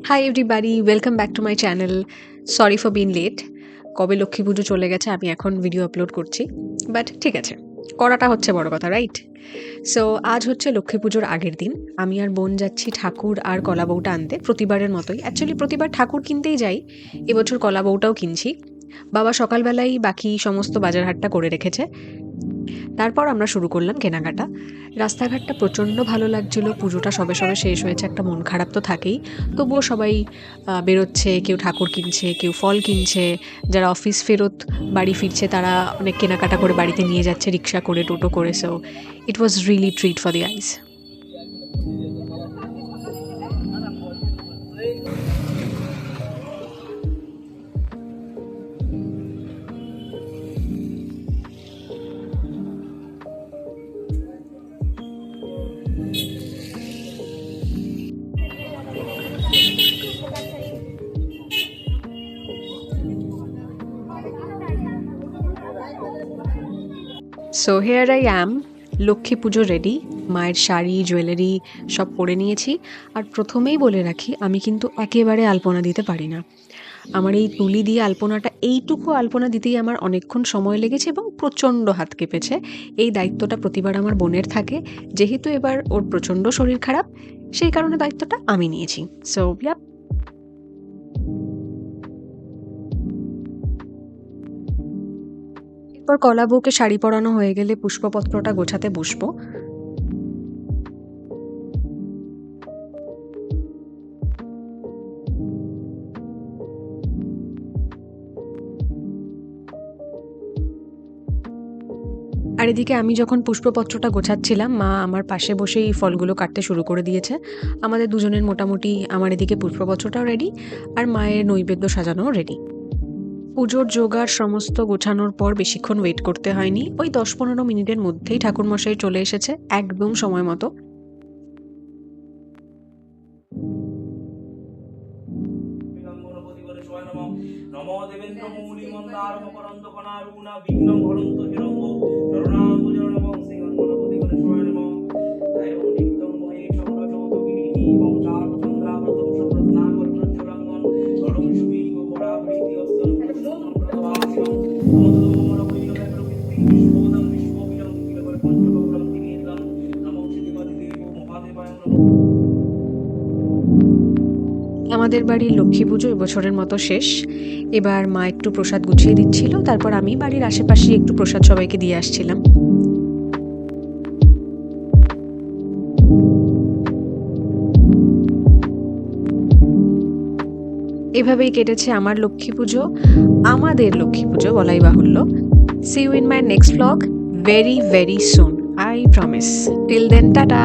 High everybody, welcome back to my channel. Sorry for being late. কবে লক্ষ্মী পুজো চলে গেছে, আমি এখন ভিডিও আপলোড করছি, বাট ঠিক আছে, করাটা হচ্ছে বড় কথা, রাইট? সো আজ হচ্ছে লক্ষ্মী পুজোর আগের দিন। আমি আর বোন যাচ্ছি ঠাকুর আর কলা বউটা আনতে, প্রতিবারের মতোই। অ্যাকচুয়ালি প্রতিবার ঠাকুর কিনতেই যাই, এবছর কলা বউটাও কিনছি। বাবা সকালবেলাই বাকি সমস্ত বাজার হাটটা করে রেখেছে, তারপর আমরা শুরু করলাম কেনাকাটা। রাস্তাঘাটটা প্রচণ্ড ভালো লাগছিল, পুজোটা সবে সবে শেষ হয়েছে, একটা মন খারাপ তো থাকেই। তবুও সবাই বেরোচ্ছে, কেউ ঠাকুর কিনছে, কেউ ফল কিনছে, যারা অফিস ফেরত বাড়ি ফিরছে তারা অনেক কেনাকাটা করে বাড়িতে নিয়ে যাচ্ছে রিক্সা করে, টোটো করে। So it was really treat for the eyes. So here I am, Lakshmi Puja ready. মায়ের শাড়ি, জুয়েলারি সব পরে নিয়েছি। আর প্রথমেই বলে রাখি, আমি কিন্তু একেবারে আলপনা দিতে পারি না। আমার এই তুলি দিয়ে আলপনাটা, এইটুকু আলপনা দিতেই আমার অনেকক্ষণ সময় লেগেছে এবং প্রচণ্ড হাত কেঁপেছে। এই দায়িত্বটা প্রতিবার আমার বোনের থাকে, যেহেতু এবার ওর প্রচণ্ড শরীর খারাপ, সেই কারণে দায়িত্বটা আমি নিয়েছি। So yeah. এরপর কলা বউকে শাড়ি পরানো হয়ে গেলে পুষ্পপত্রটা গোছাতে বসবো। আর এদিকে আমি যখন পুষ্পপত্রটা গোছাচ্ছিলাম, মা আমার পাশে বসেই ফলগুলো কাটতে শুরু করে দিয়েছে। আমাদের দুজনের মোটামুটি, আমার এদিকে পুষ্পপত্রটাও রেডি আর মায়ের নৈবেদ্য সাজানোও রেডি। পুজোর জোগাড় সমস্ত গোছানোর পর বেশিক্ষণ ওয়েট করতে হয়নি, ওই 10-15 মিনিটের মধ্যেই ঠাকুরমশাই চলে এসেছে একদম সময় মতো। আমাদের বাড়ির লক্ষ্মী পুজো এবছরের মতো শেষ। এবার মা একটু প্রসাদ গুছিয়ে দিচ্ছিল, তারপর আমি বাড়ির আশেপাশে একটু প্রসাদ সবাইকে দিয়ে আসছিলাম। এভাবেই কেটেছে আমার লক্ষ্মী পুজো, আমাদের লক্ষ্মী পুজো বলাই বাহুল্য। See you in my next blog very very soon, I promise. Till then, tata.